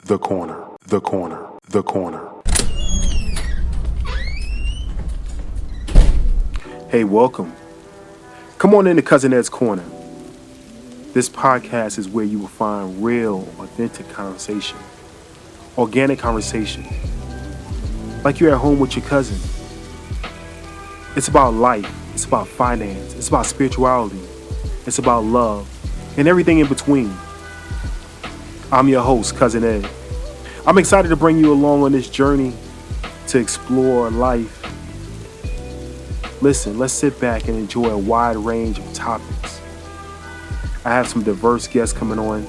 The corner, the corner, the corner. Hey, welcome. Come on into Cousin Ed's Corner. This podcast is where you will find real, authentic conversation, organic conversation, like you're at home with your cousin. It's about life, it's about finance, it's about spirituality, it's about love, and everything in between. I'm your host, Cousin Ed. I'm excited to bring you along on this journey to explore life. Listen, let's sit back and enjoy a wide range of topics. I have some diverse guests coming on,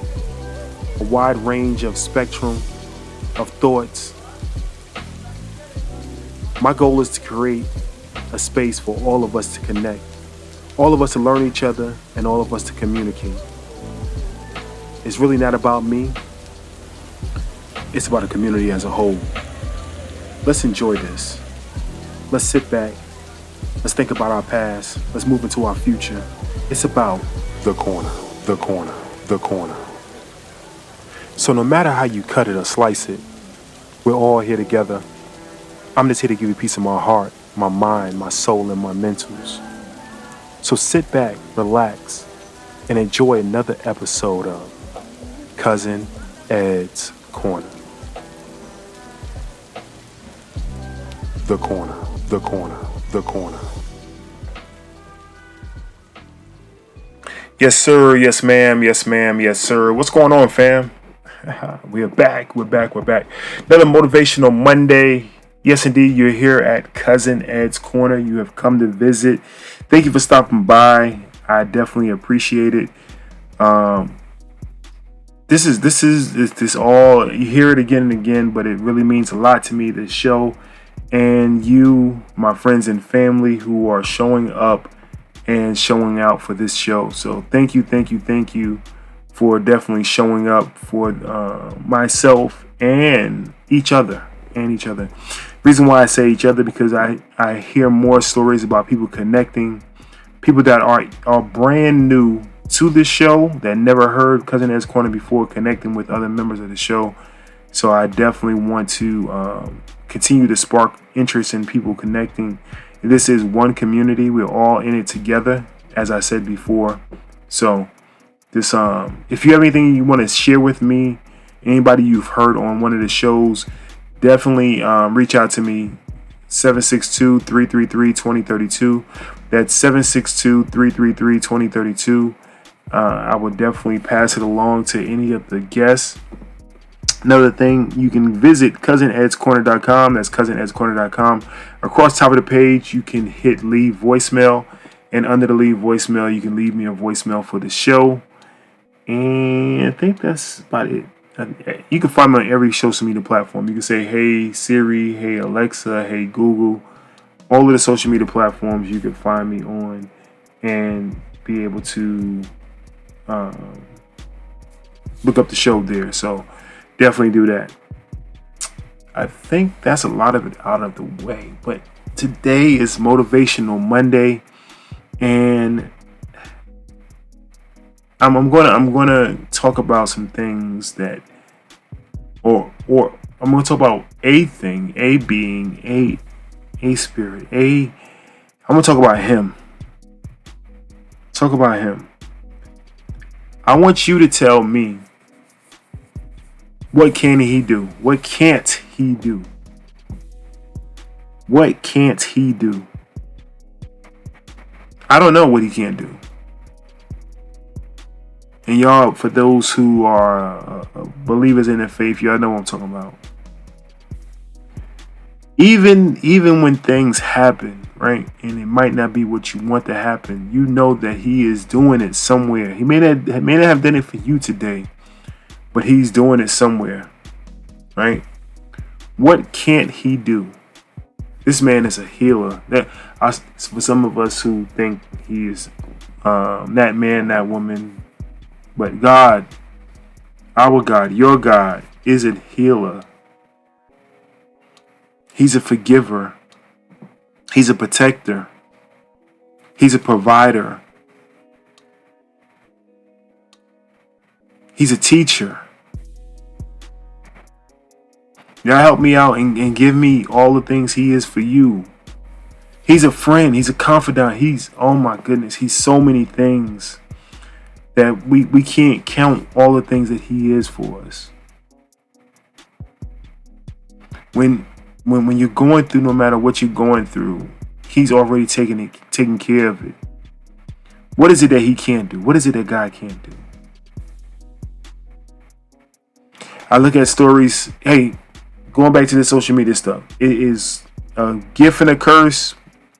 a wide range of spectrum of thoughts. My goal is to create a space for all of us to connect, all of us to learn each other, and all of us to communicate. It's really not about me. It's about the community as a whole. Let's enjoy this. Let's sit back. Let's think about our past. Let's move into our future. It's about the corner, the corner, the corner. So no matter how you cut it or slice it, we're all here together. I'm just here to give you a piece of my heart, my mind, my soul, and my mentals. So sit back, relax, and enjoy another episode of Cousin Ed's Corner. The corner, the corner, the corner. Yes, sir. Yes, ma'am. Yes, ma'am. Yes, sir. What's going on, fam? We're back. We're back. Another Motivational Monday. Yes, indeed. You're here at Cousin Ed's Corner. You have come to visit. Thank you for stopping by. I definitely appreciate it. This is all, you hear it again and again, but it really means a lot to me, this show, and you, my friends and family who are showing up and showing out for this show. So thank you for definitely showing up for myself and each other. Reason why I say each other, because I hear more stories about people connecting, people that are brand new to this show that never heard Cousin Ed's Corner before, connecting with other members of the show. So I definitely want to continue to spark interest in people connecting. This is one community. We're all in it together, as I said before. So this, if you have anything you want to share with me, anybody you've heard on one of the shows, definitely reach out to me. 762-333-2032. That's 762-333-2032. I will definitely pass it along to any of the guests. Another thing, you can visit cousinedscorner.com. That's cousinedscorner.com. Across the top of the page, you can hit leave voicemail. And under the leave voicemail, you can leave me a voicemail for the show. And I think that's about it. You can find me on every social media platform. You can say, hey Siri, hey Alexa, hey Google. All of the social media platforms you can find me on and be able to look up the show there. So definitely do that. I think that's a lot of it out of the way. But today is Motivational Monday, and I'm gonna talk about some things that, or I'm gonna talk about a thing, a being, a spirit, I'm gonna talk about him. Talk about him. I want you to tell me, what can he do? What can't he do? What can't he do? I don't know what he can't do. And y'all, for those who are believers in the faith, y'all know what I'm talking about. Even when things happen, right, and it might not be what you want to happen, you know that he is doing it somewhere. He may not have done it for you today, but he's doing it somewhere, right? What can't he do? This man is a healer. For some of us who think he is that man, that woman, but God, our God, your God, is a healer. He's a forgiver. He's a protector. He's a provider. He's a teacher. Y'all help me out and give me all the things he is for you. He's a friend. He's a confidant. Oh my goodness. He's so many things that we can't count all the things that he is for us. When you're going through, no matter what you're going through, he's already taking care of it. What is it that he can't do? What is it that God can't do? I look at stories. Hey, going back to the social media stuff, it is a gift and a curse,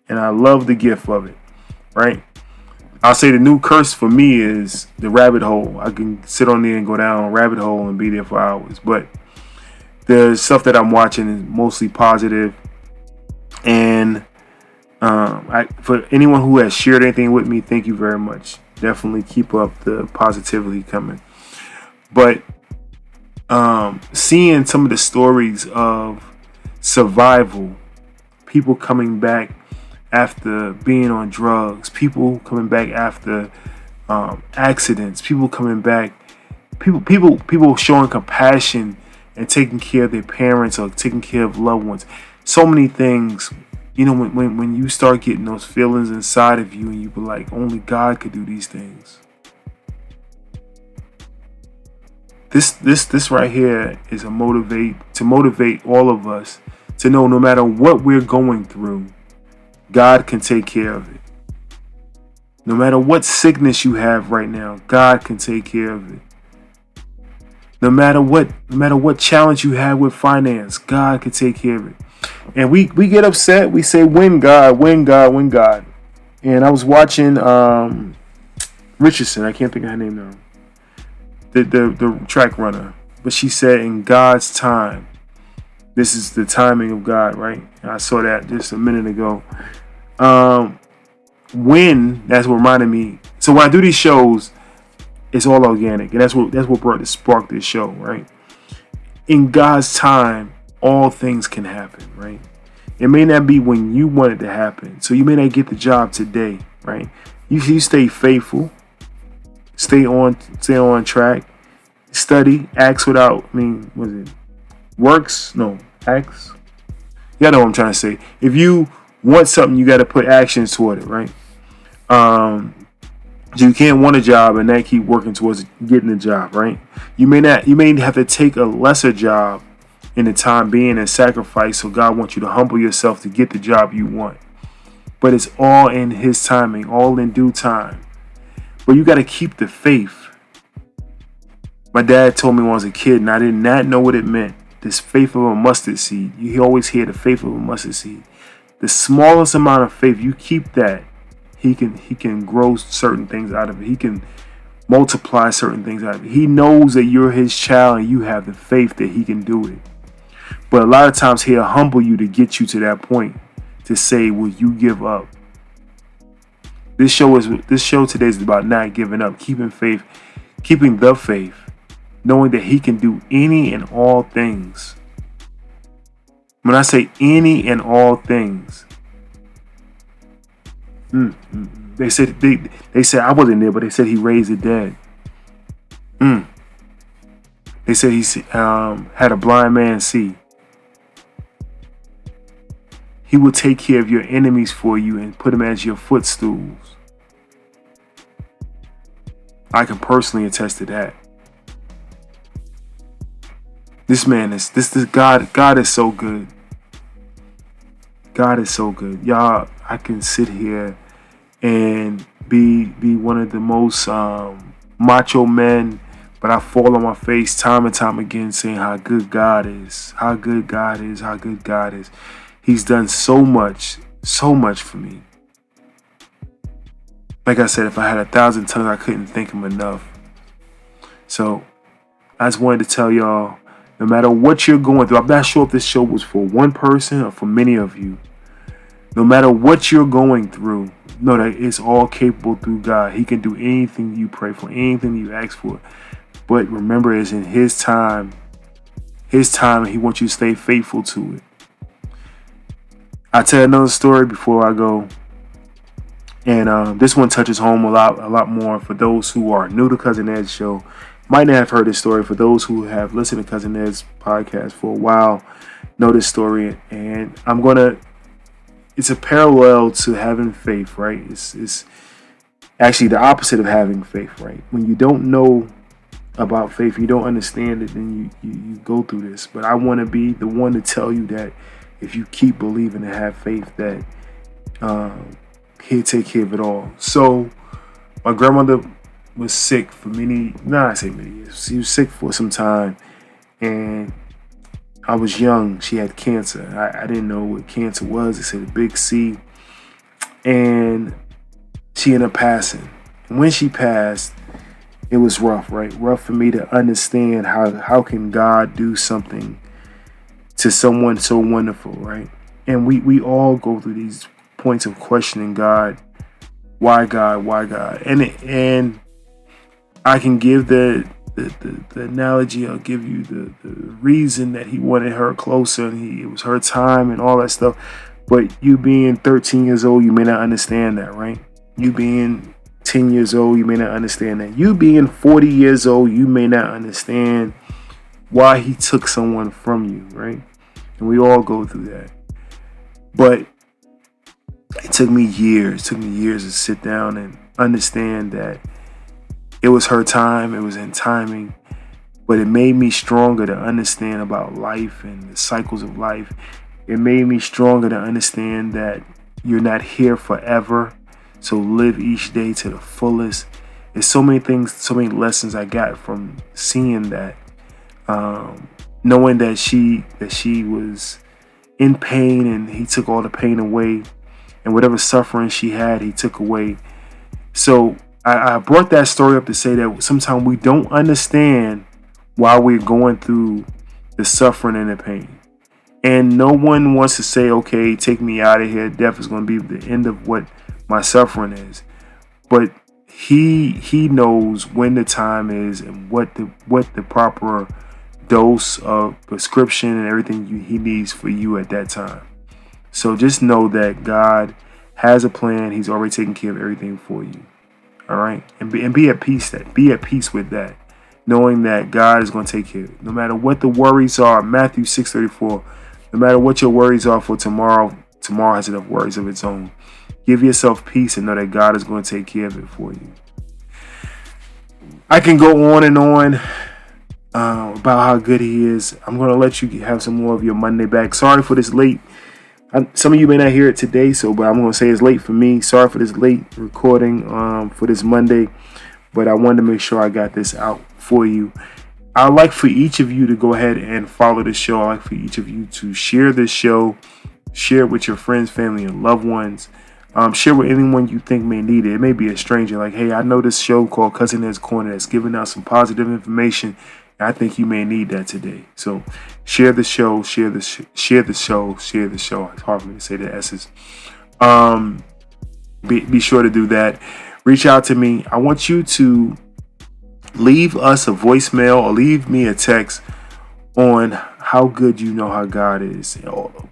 and I love the gift of it, right? I'll say the new curse for me is the rabbit hole. I can sit on there and go down a rabbit hole and be there for hours, but the stuff that I'm watching is mostly positive. And for anyone who has shared anything with me, thank you very much. Definitely keep up the positivity coming. But seeing some of the stories of survival, people coming back after being on drugs, people coming back after accidents, people coming back, people showing compassion and taking care of their parents or taking care of loved ones. So many things, you know, when you start getting those feelings inside of you and you be like, only God could do these things. This right here is to motivate all of us to know no matter what we're going through, God can take care of it. No matter what sickness you have right now, God can take care of it. No matter what challenge you have with finance, God can take care of it. And we get upset. We say, "When God, when God, when God." And I was watching Richardson. I can't think of her name now. The track runner, but she said, "In God's time." This is the timing of God, right? And I saw that just a minute ago. When that's what reminded me. So when I do these shows, it's all organic, and that's what sparked this show, right? In God's time, all things can happen, right? It may not be when you want it to happen, so you may not get the job today, right? You stay faithful, stay on track, study, acts without. Was it works? No, acts. You know what I'm trying to say. If you want something, you got to put actions toward it, right? So you can't want a job and then keep working towards getting a job, right? You may have to take a lesser job in the time being and sacrifice. So God wants you to humble yourself to get the job you want. But it's all in His timing, all in due time. But you got to keep the faith. My dad told me when I was a kid, and I did not know what it meant. This faith of a mustard seed. You always hear the faith of a mustard seed. The smallest amount of faith, you keep that, He can grow certain things out of it. He can multiply certain things out of it. He knows that you're His child and you have the faith that He can do it. But a lot of times He'll humble you to get you to that point to say, will you give up? This show today is about not giving up, keeping faith, keeping the faith, knowing that He can do any and all things. When I say any and all things, they said I wasn't there, but they said He raised the dead. They said He had a blind man see. He will take care of your enemies for you and put them as your footstools. I can personally attest to that. This God. God is so good. God is so good. Y'all, I can sit here and be one of the most macho men, but I fall on my face time and time again saying how good God is. How good God is. How good God is. He's done so much for me. Like I said, if I had 1,000 tongues, I couldn't thank Him enough. So I just wanted to tell y'all, no matter what you're going through, I'm not sure if this show was for one person or for many of you. No matter what you're going through, know that it's all capable through God. He can do anything you pray for, anything you ask for. But remember, it's in His time. His time, and He wants you to stay faithful to it. I'll tell another story before I go. And this one touches home a lot more for those who are new to Cousin Ed's show might not have heard this story. For those who have listened to Cousin Ed's podcast for a while, know this story, and it's a parallel to having faith, right? It's actually the opposite of having faith, right? When you don't know about faith, you don't understand it, then you go through this. But I want to be the one to tell you that if you keep believing and have faith, that He'll take care of it all. So my grandmother was sick for many years. She was sick for some time, and I was young. She had cancer. I didn't know what cancer was. They said a big C, and she ended up passing. And when she passed, it was rough, right? Rough for me to understand how can God do something to someone so wonderful, right? And we all go through these points of questioning God. Why God? Why God? And I can give the analogy. I'll give you the reason that He wanted her closer, and it was her time and all that stuff. But you being 13 years old, you may not understand that, right? You being 10 years old, you may not understand that. You being 40 years old, you may not understand why He took someone from you, right? And we all go through that. But it took me years to sit down and understand that it was her time, it was in timing, but it made me stronger to understand about life and the cycles of life. It made me stronger to understand that you're not here forever, so live each day to the fullest. There's so many things, so many lessons I got from seeing that, knowing that she was in pain, and He took all the pain away, and whatever suffering she had, He took away. So I brought that story up to say that sometimes we don't understand why we're going through the suffering and the pain. And no one wants to say, okay, take me out of here. Death is going to be the end of what my suffering is. But he knows when the time is and what the proper dose of prescription and everything He needs for you at that time. So just know that God has a plan. He's already taken care of everything for you. All right, and be at peace. Be at peace with that, knowing that God is going to take care of it. No matter what the worries are, Matthew 6:34. No matter what your worries are for tomorrow, tomorrow has enough worries of its own. Give yourself peace and know that God is going to take care of it for you. I can go on and on about how good He is. I'm going to let you have some more of your Monday back. Sorry for this late. Some of you may not hear it today, but I'm going to say it's late for me. Sorry for this late recording for this Monday, but I wanted to make sure I got this out for you. I'd like for each of you to go ahead and follow the show. I'd like for each of you to share this show, share it with your friends, family, and loved ones. Share with anyone you think may need it. It may be a stranger, like, hey, I know this show called Cousin Ed's Corner that's giving out some positive information. I think you may need that today. So share the show, share the show. It's hard for me to say the S's. Be sure to do that. Reach out to me. I want you to leave us a voicemail or leave me a text on how good you know how God is.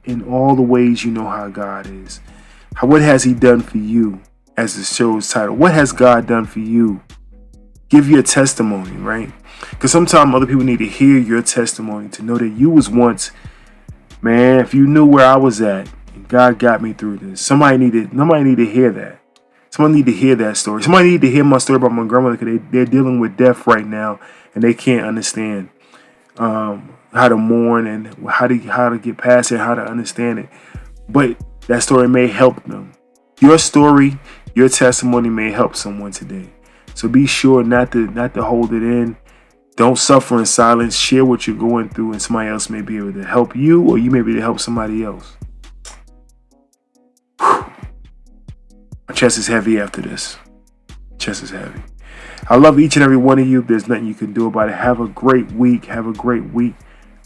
In all the ways you know how God is. What has He done for you, as the show's title? What has God done for you? Give your testimony, right? Because sometimes other people need to hear your testimony to know that you was once, man, if you knew where I was at, God got me through this. Somebody need to hear that. Someone need to hear that story. Somebody need to hear my story about my grandmother, because they're dealing with death right now, and they can't understand how to mourn and how to get past it, how to understand it. But that story may help them. Your story, your testimony may help someone today. So be sure not to hold it in. Don't suffer in silence. Share what you're going through, and somebody else may be able to help you, or you may be able to help somebody else. Whew. My chest is heavy after this. Chest is heavy. I love each and every one of you. There's nothing you can do about it. Have a great week.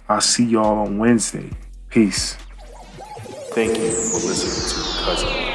I'll see y'all on Wednesday. Peace. Thank you for listening to Cousin.